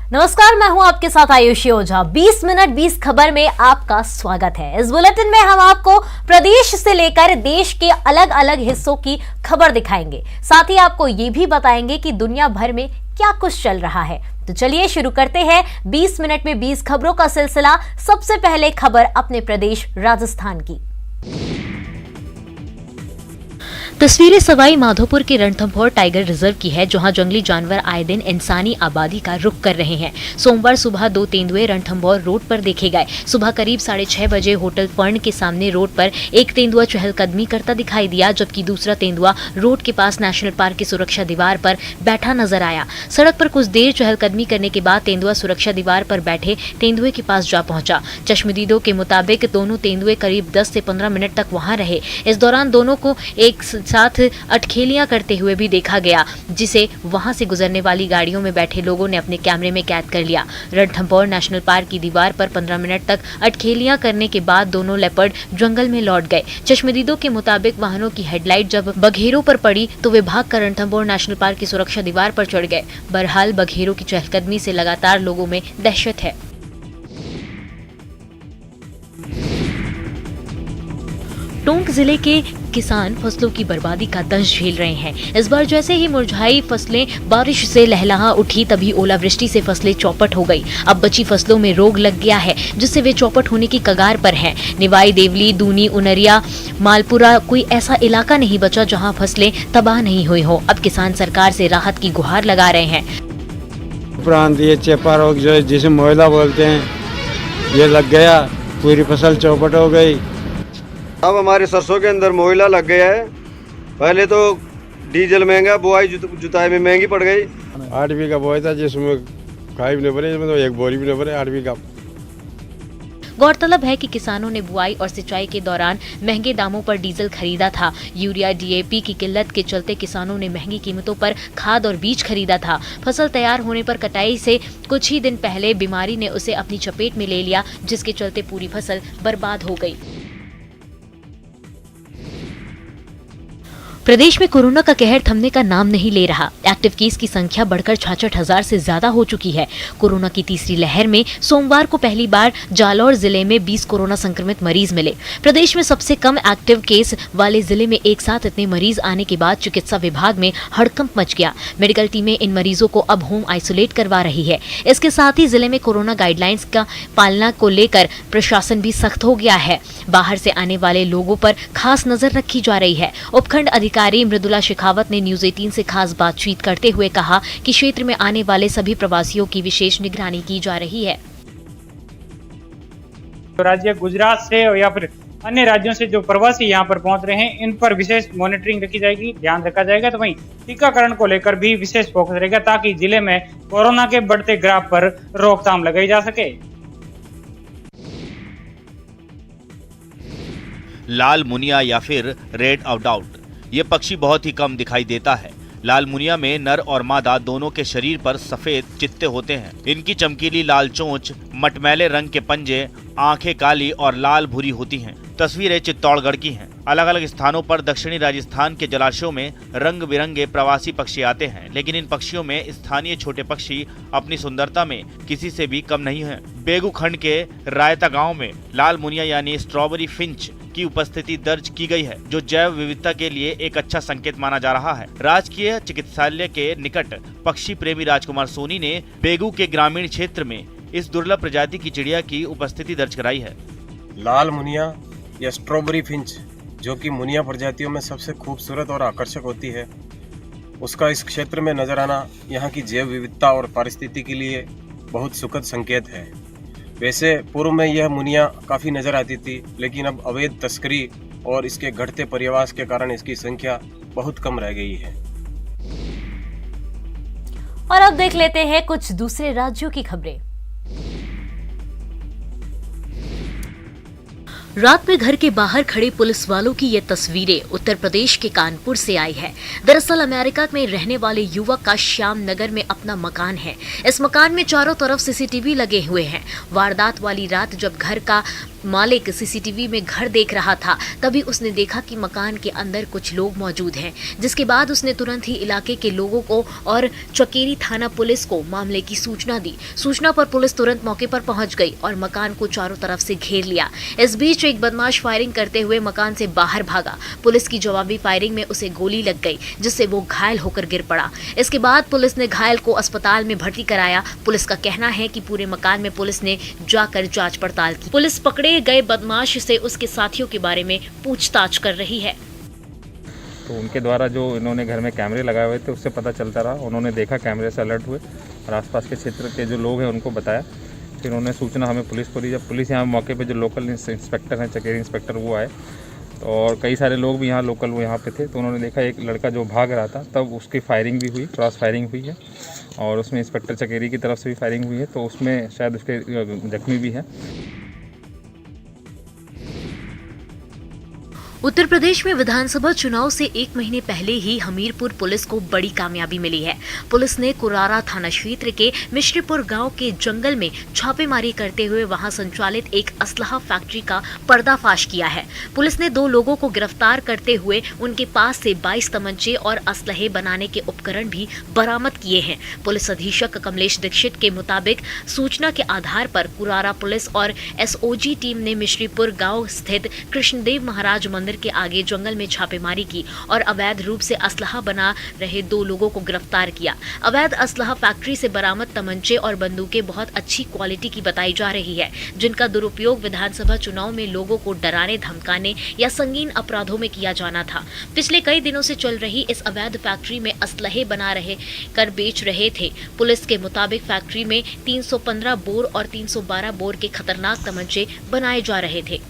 नमस्कार, मैं हूं आपके साथ आयुषी ओझा। 20 मिनट 20 खबर में आपका स्वागत है। इस बुलेटिन में हम आपको प्रदेश से लेकर देश के अलग अलग हिस्सों की खबर दिखाएंगे। साथ ही आपको ये भी बताएंगे कि दुनिया भर में क्या कुछ चल रहा है। तो चलिए शुरू करते हैं 20 मिनट में 20 खबरों का सिलसिला। सबसे पहले खबर अपने प्रदेश राजस्थान की। तस्वीरें सवाई माधोपुर के रणथंभौर टाइगर रिजर्व की है, जहां जंगली जानवर आए दिन इंसानी आबादी का रुख कर रहे हैं। सोमवार सुबह 2 तेंदुए रणथंभौर रोड पर देखे गए। सुबह करीब 6:30 बजे होटल फर्न के सामने रोड पर एक तेंदुआ चहलकदमी करता दिखाई दिया, जबकि दूसरा तेंदुआ रोड के पास नेशनल पार्क की सुरक्षा दीवार पर बैठा नजर आया। सड़क पर कुछ देर चहलकदमी करने के बाद तेंदुआ सुरक्षा दीवार पर बैठे तेंदुए के पास जा पहुंचा। चश्मदीदों के मुताबिक दोनों तेंदुए करीब 10 से 15 मिनट तक वहां रहे। इस दौरान दोनों को एक साथ अटखेलियां करते हुए भी देखा गया, जिसे वहां से गुजरने वाली गाड़ियों में बैठे लोगों ने अपने कैमरे में कैद कर लिया। रणथंभौर नेशनल पार्क की दीवार पर 15 मिनट तक अटखेलियां करने के बाद दोनों लेपर्ड जंगल में लौट गए। चश्मदीदों के मुताबिक वाहनों की हेडलाइट जब बघेरों पर पड़ी तो वे भागकर रणथंभौर नेशनल पार्क की सुरक्षा दीवार पर चढ़ गए। बहरहाल बघेरों की चहलकदमी से लगातार लोगों में दहशत है। टोंक जिले के किसान फसलों की बर्बादी का दंश झेल रहे हैं। इस बार जैसे ही मुरझाई फसलें बारिश से लहलहा उठी, तभी ओलावृष्टि से फसलें चौपट हो गई। अब बची फसलों में रोग लग गया है, जिससे वे चौपट होने की कगार पर हैं। निवाई, देवली, दूनी, उनरिया, मालपुरा, कोई ऐसा इलाका नहीं बचा जहां फसलें तबाह नहीं हुई हो। अब किसान सरकार से राहत की गुहार लगा रहे हैं। उपरांत ये चेपा रोग जो है, जिसे मोयला बोलते हैं, ये लग गया, पूरी फसल चौपट हो गई। अब हमारे सरसों के अंदर मोइला लग गया है। पहले तो डीजल महंगा, बुआई जुताई में महंगी पड़ गई। 8 बीघा बोया था, जिसमें खाई भी नहीं भरे, इसमें तो एक बोरी भी नहीं भरे। 8 बीघा। गौरतलब है कि किसानों ने बुआई और सिंचाई के दौरान महंगे दामों पर डीजल खरीदा था। यूरिया, डीएपी की किल्लत के चलते किसानों ने महंगी कीमतों पर खाद और बीज खरीदा था। फसल तैयार होने पर कटाई से कुछ ही दिन पहले बीमारी ने उसे अपनी चपेट में ले लिया, जिसके चलते पूरी फसल बर्बाद हो गई। प्रदेश में कोरोना का कहर थमने का नाम नहीं ले रहा। एक्टिव केस की संख्या बढ़कर 66,000 से ज्यादा हो चुकी है। कोरोना की तीसरी लहर में सोमवार को पहली बार जालौर जिले में 20 कोरोना संक्रमित मरीज मिले। प्रदेश में सबसे कम एक्टिव केस वाले जिले में एक साथ इतने मरीज आने के बाद चिकित्सा विभाग में हड़कंप मच गया। मेडिकल टीमें इन मरीजों को अब होम आइसोलेट करवा रही है। इसके साथ ही जिले में कोरोना गाइडलाइंस का पालना को लेकर प्रशासन भी सख्त हो गया है। बाहर से आने वाले लोगों पर खास नजर रखी जा रही है। उपखंड अधिकारी मृदुला शेखावत ने न्यूज 18 से खास बातचीत करते हुए कहा कि क्षेत्र में आने वाले सभी प्रवासियों की विशेष निगरानी की जा रही है। तो राज्य गुजरात से या फिर अन्य राज्यों से जो प्रवासी यहाँ पर पहुंच रहे हैं, इन पर विशेष मॉनिटरिंग रखी जाएगी, ध्यान रखा जाएगा। तो वहीं टीकाकरण को लेकर भी विशेष फोकस रहेगा, ताकि जिले में कोरोना के बढ़ते ग्राफ पर रोकथाम लगाई जा सके। लाल मुनिया या फिर रेड आउट, ये पक्षी बहुत ही कम दिखाई देता है। लाल मुनिया में नर और मादा दोनों के शरीर पर सफेद चित्ते होते हैं। इनकी चमकीली लाल चोंच, मटमैले रंग के पंजे, आंखें काली और लाल भूरी होती हैं। तस्वीरें चित्तौड़गढ़ की हैं। अलग अलग स्थानों पर दक्षिणी राजस्थान के जलाशयों में रंग बिरंगे प्रवासी पक्षी आते हैं, लेकिन इन पक्षियों में स्थानीय छोटे पक्षी अपनी सुंदरता में किसी से भी कम नहीं हैं। बेगू खंड के रायता गांव में लाल मुनिया यानी स्ट्रॉबेरी फिंच की उपस्थिति दर्ज की गई है, जो जैव विविधता के लिए एक अच्छा संकेत माना जा रहा है। राजकीय चिकित्सालय के निकट पक्षी प्रेमी राजकुमार सोनी ने बेगू के ग्रामीण क्षेत्र में इस दुर्लभ प्रजाति की चिड़िया की उपस्थिति दर्ज कराई है। लाल मुनिया या स्ट्रॉबेरी फिंच, जो कि मुनिया प्रजातियों में सबसे खूबसूरत और आकर्षक होती है, उसका इस क्षेत्र में नजर आना यहाँ की जैव विविधता और पारिस्थितिकी के लिए बहुत सुखद संकेत है। वैसे पूर्व में यह मुनिया काफ़ी नज़र आती थी, लेकिन अब अवैध तस्करी और इसके घटते पर्यावास के कारण इसकी संख्या बहुत कम रह गई है। और अब देख लेते हैं कुछ दूसरे राज्यों की खबरें। रात में घर के बाहर खड़े पुलिस वालों की ये तस्वीरें उत्तर प्रदेश के कानपुर से आई है। दरअसल अमेरिका में रहने वाले युवक का श्याम नगर में अपना मकान है। इस मकान में चारों तरफ सीसीटीवी लगे हुए हैं। वारदात वाली रात जब घर का मालिक सीसीटीवी में घर देख रहा था, तभी उसने देखा कि मकान के अंदर कुछ लोग मौजूद हैं, जिसके बाद उसने तुरंत ही इलाके के लोगों को और चकेरी थाना पुलिस को मामले की सूचना दी। सूचना पर पुलिस तुरंत मौके पर पहुंच गई और मकान को चारों तरफ से घेर लिया। इस बीच एक बदमाश फायरिंग करते हुए मकान से बाहर भागा। पुलिस की जवाबी फायरिंग में उसे गोली लग गई, जिससे वो घायल होकर गिर पड़ा। इसके बाद पुलिस ने घायल को अस्पताल में भर्ती कराया। पुलिस का कहना है कि पूरे मकान में पुलिस ने जाकर जांच पड़ताल की। पुलिस पकड़े गए बदमाश से उसके साथियों के बारे में पूछताछ कर रही है। तो उनके द्वारा जो इन्होंने घर में कैमरे लगाए हुए थे उससे पता चलता रहा। उन्होंने देखा, कैमरे से अलर्ट हुए और आसपास के क्षेत्र के जो लोग हैं उनको बताया। फिर उन्होंने सूचना हमें पुलिस को दी। जब पुलिस यहाँ मौके पे जो लोकल इंस्पेक्टर हैं, चकेरी इंस्पेक्टर, वो आए और कई सारे लोग भी यहाँ लोकल वो यहाँ पे थे, तो उन्होंने देखा एक लड़का जो भाग रहा था, तब उसकी फायरिंग भी हुई, क्रॉस फायरिंग हुई है और उसमें इंस्पेक्टर चकेरी की तरफ से भी फायरिंग हुई है, तो उसमें शायद उसके जख्मी भी हैं। उत्तर प्रदेश में विधानसभा चुनाव से 1 महीने पहले ही हमीरपुर पुलिस को बड़ी कामयाबी मिली है। पुलिस ने कुरारा थाना क्षेत्र के मिश्रीपुर गांव के जंगल में छापेमारी करते हुए वहां संचालित एक असलहा फैक्ट्री का पर्दाफाश किया है। पुलिस ने 2 लोगों को गिरफ्तार करते हुए उनके पास से 22 तमंचे और असलहे बनाने के उपकरण भी बरामद किए हैं। पुलिस अधीक्षक कमलेश दीक्षित के मुताबिक सूचना के आधार पर कुरारा पुलिस और एसओजी टीम ने मिश्रीपुर गाँव स्थित कृष्णदेव महाराज मंदिर के आगे जंगल में छापेमारी की और अवैध रूप से असलहा बना रहे 2 लोगों को गिरफ्तार किया। अवैध असलहा फैक्ट्री से बरामद तमंचे और बंदूकें बहुत अच्छी क्वालिटी की बताई जा रही है, जिनका दुरुपयोग विधानसभा चुनाव में लोगों को डराने, धमकाने या संगीन अपराधों में किया जाना था। पिछले कई दिनों से चल रही इस अवैध फैक्ट्री में असलहे बना रहे कर बेच रहे थे। पुलिस के मुताबिक फैक्ट्री में 315 बोर और 312 बोर के खतरनाक तमंचे बनाए जा रहे थे।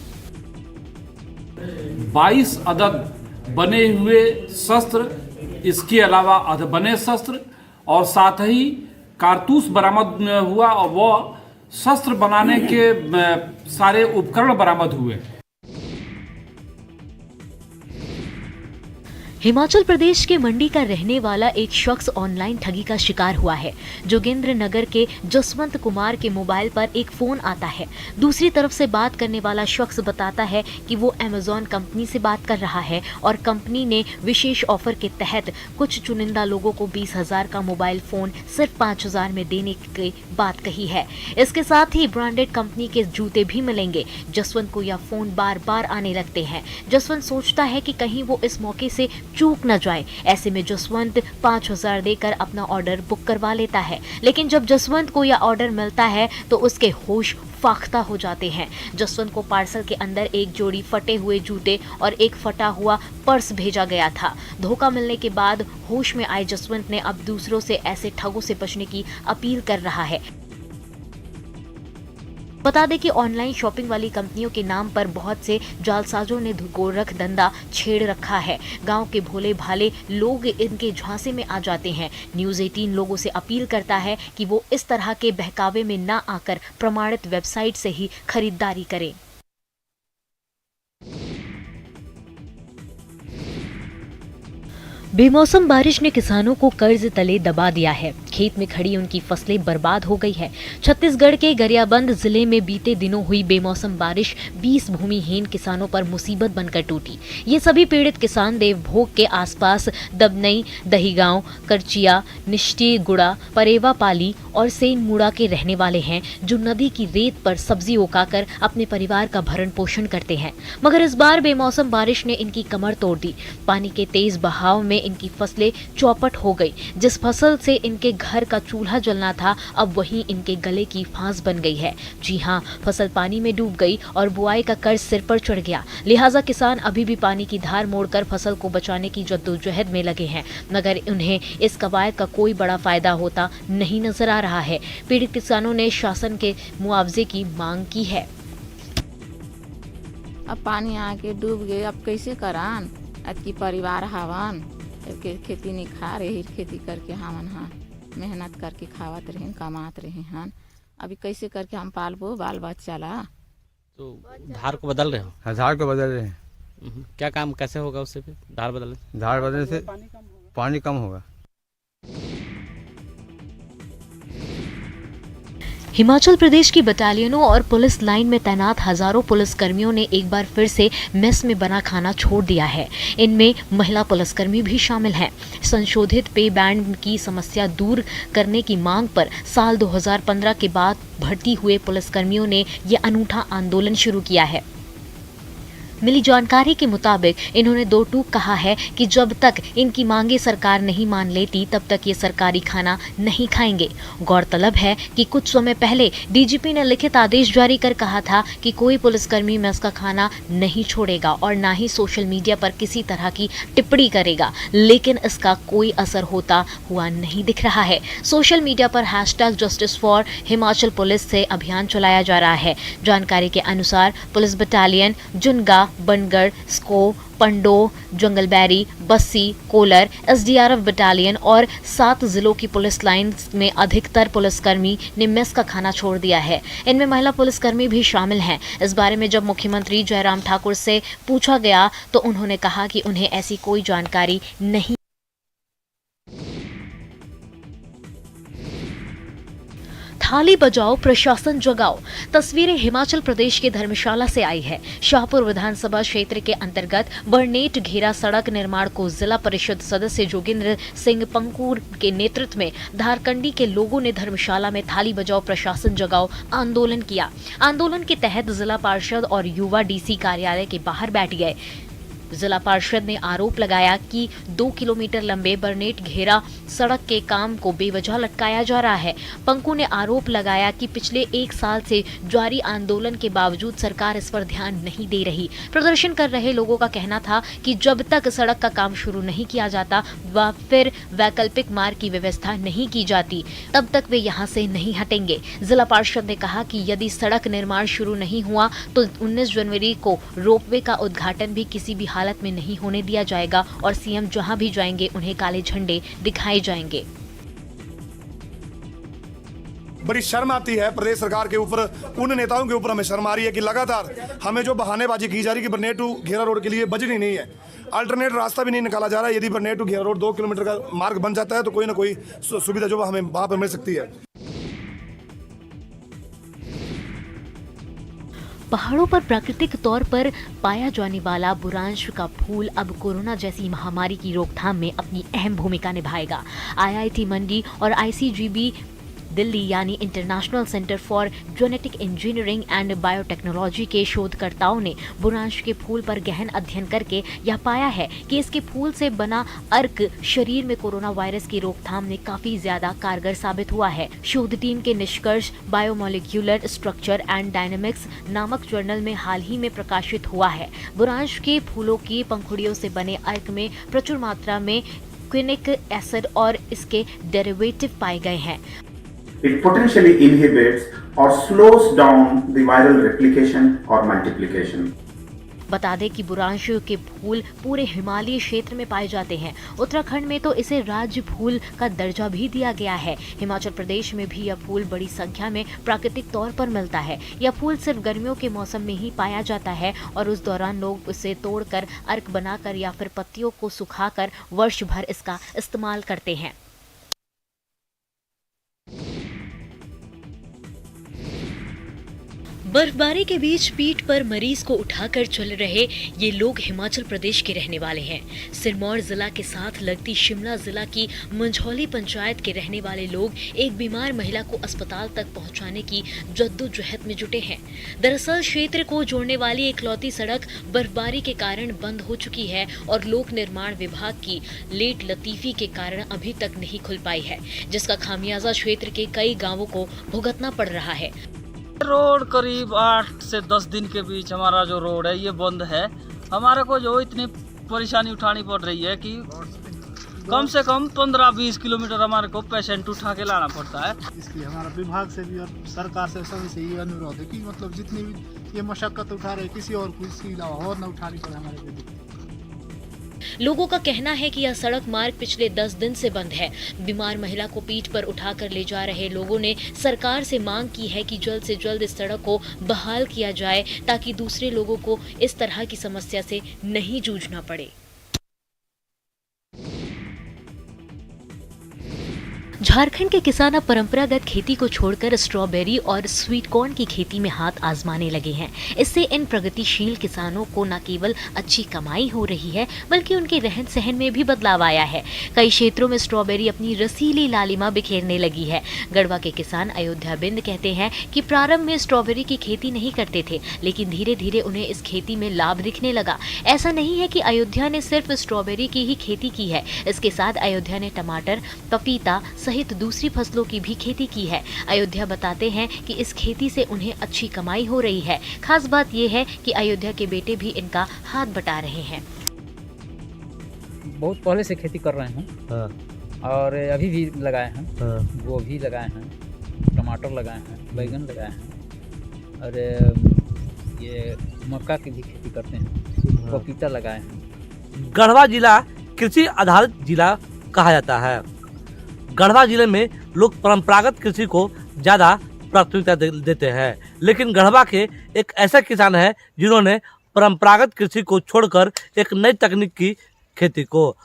22 अदद बने हुए शस्त्र, इसके अलावा अधबने शस्त्र और साथ ही कारतूस बरामद हुआ और वह शस्त्र बनाने के सारे उपकरण बरामद हुए। हिमाचल प्रदेश के मंडी का रहने वाला एक शख्स ऑनलाइन ठगी का शिकार हुआ है। जोगिंद्रनगर के जसवंत कुमार के मोबाइल पर एक फोन आता है। दूसरी तरफ से बात करने वाला शख्स बताता है कि वो अमेज़न कंपनी से बात कर रहा है और कंपनी ने विशेष ऑफर के तहत कुछ चुनिंदा लोगों को 20,000 का मोबाइल फोन सिर्फ 5,000 में देने की बात कही है। इसके साथ ही ब्रांडेड कंपनी के जूते भी मिलेंगे। जसवंत को यह फोन बार बार आने लगते हैं। जसवंत सोचता है कि कहीं वो इस मौके से चूक न जाए। ऐसे में जसवंत 5,000 देकर अपना ऑर्डर बुक करवा लेता है। लेकिन जब जसवंत को यह ऑर्डर मिलता है तो उसके होश फाख्ता हो जाते हैं। जसवंत को पार्सल के अंदर एक जोड़ी फटे हुए जूते और एक फटा हुआ पर्स भेजा गया था। धोखा मिलने के बाद होश में आए जसवंत ने अब दूसरों से ऐसे ठगों से बचने की अपील कर रहा है। बता दें कि ऑनलाइन शॉपिंग वाली कंपनियों के नाम पर बहुत से जालसाजों ने गोरख धंधा छेड़ रखा है। गांव के भोले भाले लोग इनके झांसे में आ जाते हैं। न्यूज़ 18 लोगों से अपील करता है कि वो इस तरह के बहकावे में ना आकर प्रमाणित वेबसाइट से ही खरीदारी करें। बेमौसम बारिश ने किसानों को कर्ज तले दबा दिया है। खेत में खड़ी उनकी फसलें बर्बाद हो गई है। छत्तीसगढ़ के गरियाबंद जिले में बीते दिनों हुई बेमौसम बारिश 20 भूमिहीन किसानों पर मुसीबत बनकर टूटी। ये सभी पीड़ित किसान देवभोग के आसपास दबनई, दहीगांव, करचिया, निष्ठी गुड़ा, परेवा पाली और सेनमुड़ा के रहने वाले हैं, जो नदी की रेत पर सब्जी उगाकर अपने परिवार का भरण पोषण करते हैं। मगर इस बार बेमौसम बारिश ने इनकी कमर तोड़ दी। पानी के तेज बहाव में इनकी फसलें चौपट हो गई। जिस फसल से इनके घर का चूल्हा जलना था, अब वही इनके गले की फांस बन गई है। जी हाँ, फसल पानी में डूब गई और बुआई का कर्ज सिर पर चढ़ गया। लिहाजा किसान अभी भी पानी की धार मोड़कर फसल को बचाने की जद्दोजहद में लगे हैं, मगर उन्हें इस कवायद का कोई बड़ा फायदा होता नहीं नजर आ रहा है। पीड़ित किसानों ने शासन के मुआवजे की मांग की है। अब पानी आके डूब गए, अब कैसे करान? आज की परिवार हवन खेती नहीं खा रहे, खेती करके हमन हाँ मेहनत करके खावत रहे, कमात रहे हन। अभी कैसे करके हम पालबो बाल बच्चा ला? तो धार को बदल रहे हो? हाँ, धार को बदल रहे हैं। क्या काम कैसे होगा उससे? फिर धार बदलने से पानी कम होगा। हिमाचल प्रदेश की बटालियनों और पुलिस लाइन में तैनात हजारों पुलिसकर्मियों ने एक बार फिर से मेस में बना खाना छोड़ दिया है। इनमें महिला पुलिसकर्मी भी शामिल हैं। संशोधित पे बैंड की समस्या दूर करने की मांग पर साल 2015 के बाद भर्ती हुए पुलिसकर्मियों ने ये अनूठा आंदोलन शुरू किया है। मिली जानकारी के मुताबिक इन्होंने दो टूक कहा है कि जब तक इनकी मांगे सरकार नहीं मान लेती तब तक ये सरकारी खाना नहीं खाएंगे। गौरतलब है कि कुछ समय पहले डीजीपी ने लिखित आदेश जारी कर कहा था कि कोई पुलिसकर्मी मेस का खाना नहीं छोड़ेगा और ना ही सोशल मीडिया पर किसी तरह की टिप्पणी करेगा, लेकिन इसका कोई असर होता हुआ नहीं दिख रहा है। सोशल मीडिया पर #Justice for हिमाचल पुलिस से अभियान चलाया जा रहा है। जानकारी के अनुसार police battalion Junga, Bangarh, Sakoh, Pandoh, Jangalberi, Bassi, Kolar, SDRF battalion और 7 जिलों की पुलिस लाइन में अधिकतर पुलिसकर्मी ने मेस का खाना छोड़ दिया है। इनमें महिला पुलिसकर्मी भी शामिल हैं। इस बारे में जब मुख्यमंत्री जयराम ठाकुर से पूछा गया तो उन्होंने कहा कि उन्हें ऐसी कोई जानकारी नहीं। थाली बजाओ, प्रशासन जगाओ। तस्वीरें हिमाचल प्रदेश के धर्मशाला से आई है। शाहपुर विधानसभा क्षेत्र के अंतर्गत बरनेट घेरा सड़क निर्माण को जिला परिषद सदस्य जोगिंद्र सिंह पंकूर के नेतृत्व में धारकंडी के लोगों ने धर्मशाला में थाली बजाओ, प्रशासन जगाओ आंदोलन किया। आंदोलन के तहत जिला पार्षद और युवा DC कार्यालय के बाहर बैठ गए। जिला पार्षद ने आरोप लगाया कि 2 किलोमीटर लंबे बरनेट घेरा सड़क के काम को बेवजह लटकाया जा रहा है। पंकू ने आरोप लगाया कि पिछले 1 साल से जारी आंदोलन के बावजूद सरकार इस पर ध्यान नहीं दे रही। प्रदर्शन कर रहे लोगों का कहना था कि जब तक सड़क का काम शुरू नहीं किया जाता व फिर वैकल्पिक मार्ग की व्यवस्था नहीं की जाती तब तक वे यहाँ से नहीं हटेंगे। जिला पार्षद ने कहा कि यदि सड़क निर्माण शुरू नहीं हुआ तो 19 जनवरी को रोपवे का उद्घाटन भी किसी भी हालत में नहीं होने दिया जाएगा और सीएम जहां भी जाएंगे उन्हें काले झंडे दिखाए जाएंगे। बड़ी शर्म आती है प्रदेश सरकार के ऊपर, उन नेताओं के ऊपर हमें शर्म आ रही है कि लगातार हमें जो बहानेबाजी की जा रही है कि बरनेट टू घेरा रोड के लिए बजट ही नहीं है, अल्टरनेट रास्ता भी नहीं निकाला जा रहा है। यदि बरनेट टू घेरा रोड 2 किलोमीटर का मार्ग बन जाता है तो कोई ना कोई सुविधा जो हमें वहां पर मिल सकती है। पहाड़ों पर प्राकृतिक तौर पर पाया जाने वाला बुरांश का फूल अब कोरोना जैसी महामारी की रोकथाम में अपनी अहम भूमिका निभाएगा। IIT मंडी और ICGB दिल्ली यानी international centre for genetic engineering and biotechnology के शोधकर्ताओं ने बुरांश के फूल पर गहन अध्ययन करके यह पाया है कि इसके फूल से बना अर्क शरीर में कोरोना वायरस की रोकथाम में काफी ज्यादा कारगर साबित हुआ है। शोध टीम के निष्कर्ष बायोमोलिक्यूलर स्ट्रक्चर एंड डायनेमिक्स नामक जर्नल में हाल ही में प्रकाशित हुआ है। बुरांश के फूलों की पंखुड़ियों से बने अर्क में प्रचुर मात्रा में क्विनिक एसिड और इसके डेरिवेटिव पाए गए हैं। It potentially inhibits or slows down the viral replication or multiplication. बता दें कि बुरांश के फूल पूरे हिमालयी क्षेत्र में पाए जाते हैं। उत्तराखंड में तो इसे राज्य फूल का दर्जा भी दिया गया है। हिमाचल प्रदेश में भी यह फूल बड़ी संख्या में प्राकृतिक तौर पर मिलता है। यह फूल सिर्फ गर्मियों के मौसम में ही पाया जाता है और उस दौरान लोग उसे तोड़कर अर्क बनाकर या फिर पत्तियों को सुखाकर वर्ष भर इसका इस्तेमाल करते हैं। बर्फबारी के बीच पीठ पर मरीज को उठाकर चल रहे ये लोग हिमाचल प्रदेश के रहने वाले हैं। सिरमौर जिला के साथ लगती शिमला जिला की मंझौली पंचायत के रहने वाले लोग एक बीमार महिला को अस्पताल तक पहुंचाने की जद्दोजहद में जुटे हैं। दरअसल क्षेत्र को जोड़ने वाली इकलौती सड़क बर्फबारी के कारण बंद हो चुकी है और लोक निर्माण विभाग की लेट लतीफी के कारण अभी तक नहीं खुल पाई है, जिसका खामियाजा क्षेत्र के कई गाँवों को भुगतना पड़ रहा है। रोड करीब 8 से 10 दिन के बीच हमारा जो रोड है ये बंद है। हमारे को जो इतनी परेशानी उठानी पड़ रही है कि कम से कम 15-20 किलोमीटर हमारे को पेशेंट उठा के लाना पड़ता है। इसलिए हमारा विभाग से भी और सरकार से सभी से ये अनुरोध है कि मतलब जितनी भी ये मशक्कत उठा रहे किसी और किसी और न उठानी पड़े हमारे को। लोगों का कहना है कि यह सड़क मार्ग पिछले 10 दिन से बंद है। बीमार महिला को पीठ पर उठाकर ले जा रहे लोगों ने सरकार से मांग की है कि जल्द से जल्द इस सड़क को बहाल किया जाए ताकि दूसरे लोगों को इस तरह की समस्या से नहीं जूझना पड़े। झारखंड के किसान अब परंपरागत खेती को छोड़कर स्ट्रॉबेरी और स्वीट कॉर्न की खेती में हाथ आजमाने लगे हैं। इससे इन प्रगतिशील किसानों को न केवल अच्छी कमाई हो रही है बल्कि उनके रहन सहन में भी बदलाव आया है। कई क्षेत्रों में स्ट्रॉबेरी अपनी रसीली लालिमा बिखेरने लगी है। गढ़वा के किसान अयोध्या बिंद कहते हैं कि प्रारंभ में स्ट्रॉबेरी की खेती नहीं करते थे, लेकिन धीरे धीरे उन्हें इस खेती में लाभ दिखने लगा। ऐसा नहीं है कि अयोध्या ने सिर्फ स्ट्रॉबेरी की ही खेती की है, इसके साथ अयोध्या ने टमाटर, पपीता सहित दूसरी फसलों की भी खेती की है। अयोध्या बताते हैं कि इस खेती से उन्हें अच्छी कमाई हो रही है। खास बात यह है कि अयोध्या के बेटे भी इनका हाथ बटा रहे हैं। बहुत पहले से खेती कर रहे हैं और अभी भी लगाए हैं, गोभी लगाए हैं, टमाटर लगाए हैं, बैगन लगाए हैं और ये मक्का की भी खेती करते हैं, पपीता लगाए हैं। गढ़वा जिला कृषि आधारित जिला कहा जाता है। गढ़वा जिले में लोग परंपरागत कृषि को ज़्यादा प्राथमिकता देते हैं, लेकिन गढ़वा के एक ऐसे किसान हैं जिन्होंने परंपरागत कृषि को छोड़कर एक नई तकनीक की खेती को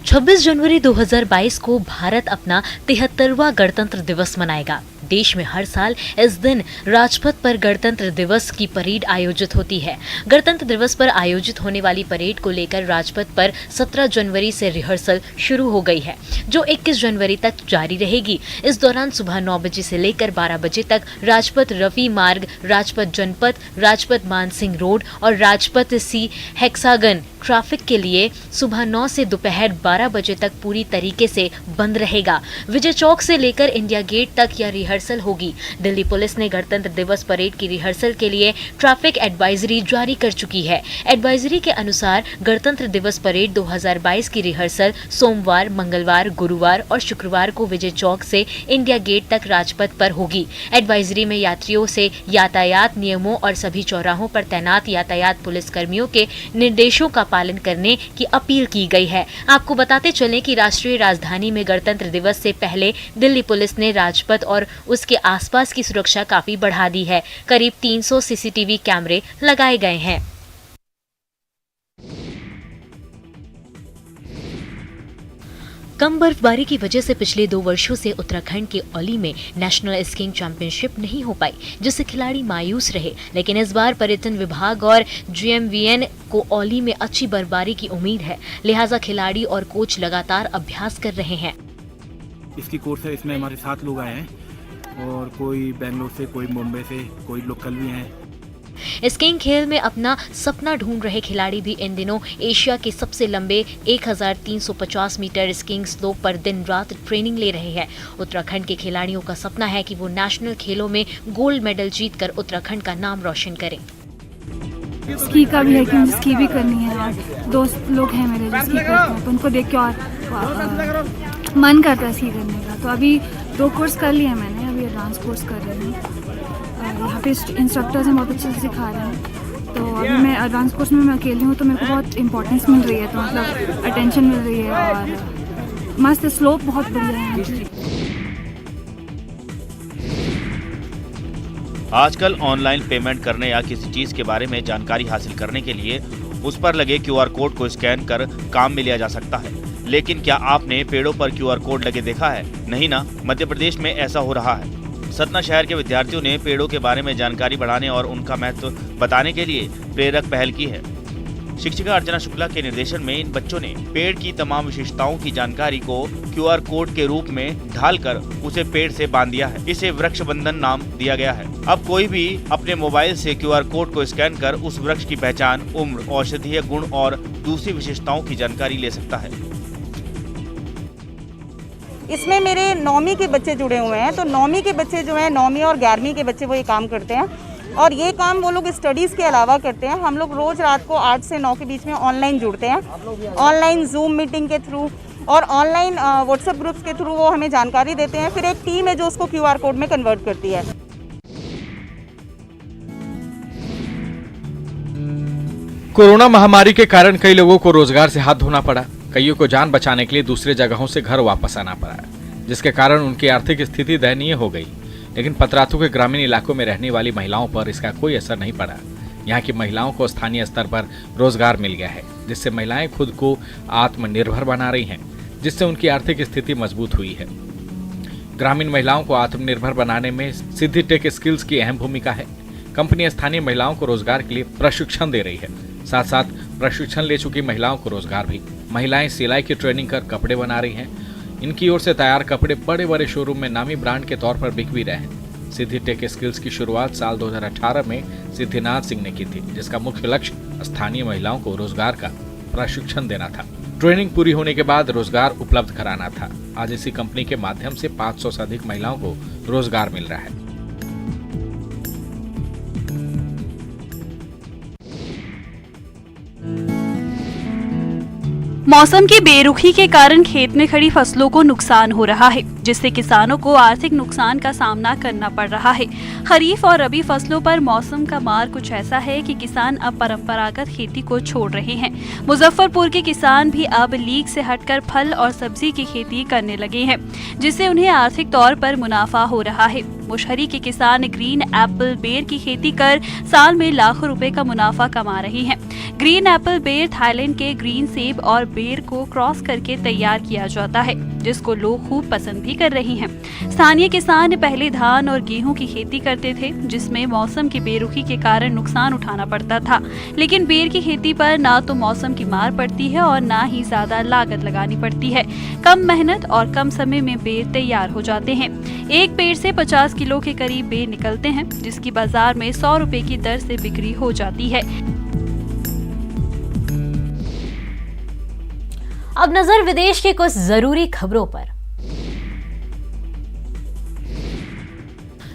26 जनवरी 2022 को भारत अपना 73वां गणतंत्र दिवस मनाएगा। देश में हर साल इस दिन राजपथ पर गणतंत्र दिवस की परेड आयोजित होती है। गणतंत्र दिवस पर आयोजित होने वाली परेड को लेकर राजपथ पर 17 जनवरी से रिहर्सल शुरू हो गई है, जो 21 जनवरी तक जारी रहेगी। इस दौरान सुबह 9 बजे से लेकर 12 बजे तक राजपथ रवि मार्ग, राजपथ जनपथ, राजपथ मानसिंह रोड और राजपथ सी हेक्सागन ट्रैफिक के लिए सुबह 9 से दोपहर 12 बजे तक पूरी तरीके से बंद रहेगा। विजय चौक से लेकर इंडिया गेट तक यह रिहर्सल होगी। दिल्ली पुलिस ने गणतंत्र दिवस परेड की रिहर्सल के लिए ट्रैफिक एडवाइजरी जारी कर चुकी है। एडवाइजरी के अनुसार गणतंत्र दिवस परेड 2022 की रिहर्सल सोमवार, मंगलवार, गुरुवार और शुक्रवार को विजय चौक से इंडिया गेट तक राजपथ पर होगी। एडवाइजरी में यात्रियों से यातायात नियमों और सभी चौराहों पर तैनात यातायात पुलिसकर्मियों के निर्देशों का पालन करने की अपील की गई है। आपको बताते चलें कि राष्ट्रीय राजधानी में गणतंत्र दिवस से पहले दिल्ली पुलिस ने राजपथ और उसके आसपास की सुरक्षा काफी बढ़ा दी है। करीब 300 सीसीटीवी कैमरे लगाए गए हैं। कम बर्फबारी की वजह से पिछले 2 वर्षों से उत्तराखंड के औली में नेशनल स्कीइंग चैंपियनशिप नहीं हो पाई, जिससे खिलाड़ी मायूस रहे। लेकिन इस बार पर्यटन विभाग और GMVN को औली में अच्छी बर्फबारी की उम्मीद है, लिहाजा खिलाड़ी और कोच लगातार अभ्यास कर रहे हैं। इसकी कोर्स है, इसमें हमारे 7 लोग आए हैं और कोई बेंगलोर से, कोई मुंबई से, कोई लोकल भी हैं। स्कीइंग खेल में अपना सपना ढूंढ रहे खिलाड़ी भी इन दिनों एशिया के सबसे लंबे 1350 मीटर स्कीइंग स्लोप पर दिन रात ट्रेनिंग ले रहे हैं। उत्तराखंड के खिलाड़ियों का सपना है कि वो नेशनल खेलों में गोल्ड मेडल जीतकर उत्तराखंड का नाम रोशन करें। स्की का भी है कि मुझे स्की भी करनी है और दोस्त लोग हैं मेरे जो स्की करते हैं, तो उनको देख के और मन करता है स्की करने का। तो अभी 2 कोर्स कर लिया मैंने, अभी एडवांस कोर्स कर रही हूँ। यहाँ पे इंस्ट्रक्टर्स हैं, बहुत अच्छे से सिखा रहे हैं। तो अभी मैं एडवांस कोर्स में मैं अकेली हूँ, तो मेरे को बहुत इंपॉर्टेंस मिल रही है, तो मतलब अटेंशन मिल रही है और मस्त स्लोप बहुत बढ़िया है यहाँ की। आजकल ऑनलाइन पेमेंट करने या किसी चीज के बारे में जानकारी हासिल करने के लिए उस पर लगे QR कोड को स्कैन कर काम में लिया जा सकता है। लेकिन क्या आपने पेड़ों पर QR कोड लगे देखा है? नहीं ना। मध्य प्रदेश में ऐसा हो रहा है। सतना शहर के विद्यार्थियों ने पेड़ों के बारे में जानकारी बढ़ाने और उनका महत्व बताने के लिए प्रेरक पहल की है। शिक्षिका अर्चना शुक्ला के निर्देशन में इन बच्चों ने पेड़ की तमाम विशेषताओं की जानकारी को QR कोड के रूप में ढालकर उसे पेड़ से बांध दिया है। इसे वृक्ष बंधन नाम दिया गया है। अब कोई भी अपने मोबाइल से QR कोड को स्कैन कर उस वृक्ष की पहचान, उम्र, औषधीय गुण और दूसरी विशेषताओं की जानकारी ले सकता है। इसमें मेरे 9वीं के बच्चे जुड़े हुए हैं, तो 9वीं के बच्चे जो हैं, 9वीं और 11वीं के बच्चे वो ये काम करते हैं और ये काम वो लोग स्टडीज़ के अलावा करते हैं। हम लोग रोज़ रात को 8 से 9 के बीच में ऑनलाइन जुड़ते हैं, ऑनलाइन जूम मीटिंग के थ्रू और ऑनलाइन व्हाट्सएप ग्रुप्स के थ्रू वो हमें जानकारी देते हैं। फिर एक टीम है जो उसको QR कोड में कन्वर्ट करती है। कोरोना महामारी के कारण कई लोगों को रोजगार से हाथ धोना पड़ा। कईयों को जान बचाने के लिए दूसरे जगहों से घर वापस आना पड़ा, जिसके कारण उनकी आर्थिक स्थिति दयनीय हो गई। लेकिन पतरातू के ग्रामीण इलाकों में रहने वाली महिलाओं पर इसका कोई असर नहीं पड़ा। यहाँ की महिलाओं को स्थानीय स्तर पर रोजगार मिल गया है, जिससे महिलाएं खुद को आत्मनिर्भर बना रही हैं, जिससे उनकी आर्थिक स्थिति मजबूत हुई है। ग्रामीण महिलाओं को आत्मनिर्भर बनाने में सिद्धि टेक स्किल्स की अहम भूमिका है। कंपनी स्थानीय महिलाओं को रोजगार के लिए प्रशिक्षण दे रही है, साथ साथ प्रशिक्षण ले चुकी महिलाओं को रोजगार भी। महिलाएं सिलाई की ट्रेनिंग कर कपड़े बना रही हैं। इनकी ओर से तैयार कपड़े बड़े बड़े शोरूम में नामी ब्रांड के तौर पर बिक भी रहे हैं। सिद्धि टेक स्किल्स की शुरुआत साल 2018 में सिद्धिनाथ सिंह ने की थी, जिसका मुख्य लक्ष्य स्थानीय महिलाओं को रोजगार का प्रशिक्षण देना था। ट्रेनिंग पूरी होने के बाद रोजगार उपलब्ध कराना था। आज इसी कंपनी के माध्यम से 500 से अधिक महिलाओं को रोजगार मिल रहा है। मौसम की बेरुखी के कारण खेत में खड़ी फसलों को नुकसान हो रहा है, जिससे किसानों को आर्थिक नुकसान का सामना करना पड़ रहा है। खरीफ और रबी फसलों पर मौसम का मार कुछ ऐसा है कि किसान अब परंपरागत खेती को छोड़ रहे हैं। मुजफ्फरपुर के किसान भी अब लीग से हटकर फल और सब्जी की खेती करने लगे हैं, जिससे उन्हें आर्थिक तौर पर मुनाफा हो रहा है। मुशहरी के किसान ग्रीन एप्पल बेर की खेती कर साल में लाखों रुपए का मुनाफा कमा रहे हैं। ग्रीन एप्पल बेर थाईलैंड के ग्रीन सेब और बेर को क्रॉस करके तैयार किया जाता है, जिसको लोग खूब पसंद भी कर रहे हैं। स्थानीय किसान पहले धान और गेहूं की खेती करते थे, जिसमें मौसम की बेरुखी के कारण नुकसान उठाना पड़ता था, लेकिन बेर की खेती पर ना तो मौसम की मार पड़ती है और ना ही ज्यादा लागत लगानी पड़ती है। कम मेहनत और कम समय में बेर तैयार हो जाते हैं। एक पेड़ से 50 किलो के करीब बेर निकलते हैं, जिसकी बाजार में 100 रुपए की दर से बिक्री हो जाती है। अब नजर विदेश के कुछ जरूरी खबरों पर।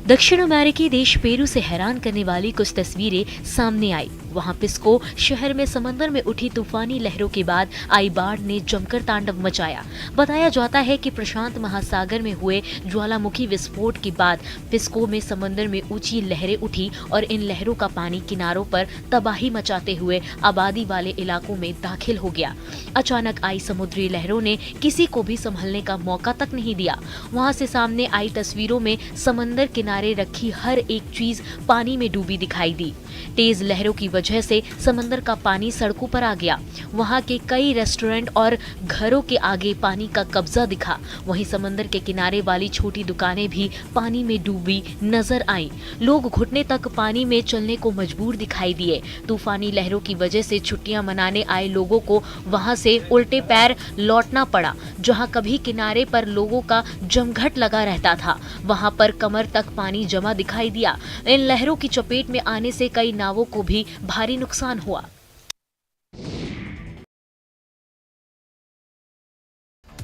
दक्षिण अमेरिकी देश पेरू से हैरान करने वाली कुछ तस्वीरें सामने आई। वहां पिस्को शहर में समंदर में उठी तूफानी लहरों के बाद आई बाढ़ ने जमकर तांडव मचाया। बताया जाता है कि प्रशांत महासागर में हुए ज्वालामुखी विस्फोट के बाद पिस्को में समंदर में ऊंची लहरें उठी और इन लहरों का पानी किनारों पर तबाही मचाते हुए आबादी वाले इलाकों में दाखिल हो गया। अचानक आई समुद्री लहरों ने किसी को भी संभलने का मौका तक नहीं दिया। वहां से सामने आई तस्वीरों में समंदर किनारे रखी हर एक चीज पानी में डूबी दिखाई दी। तेज लहरों की वजह से समंदर का पानी सड़कों पर आ गया। वहां के कई रेस्टोरेंट और घरों के आगे पानी का कब्जा दिखा। वहीं समंदर के किनारे वाली छोटी दुकानें भी पानी में डूबी नजर आईं। लोग घुटने तक पानी में चलने को मजबूर दिखाई दिए। तूफानी लहरों की वजह से छुट्टियां मनाने आए लोगों को वहां से उल्टे पैर लौटना पड़ा। जहां कभी किनारे पर लोगों का जमघट लगा रहता था, वहां पर कमर तक पानी जमा दिखाई दिया। इन लहरों की चपेट में आने से कई नावों को भी भारी नुकसान हुआ।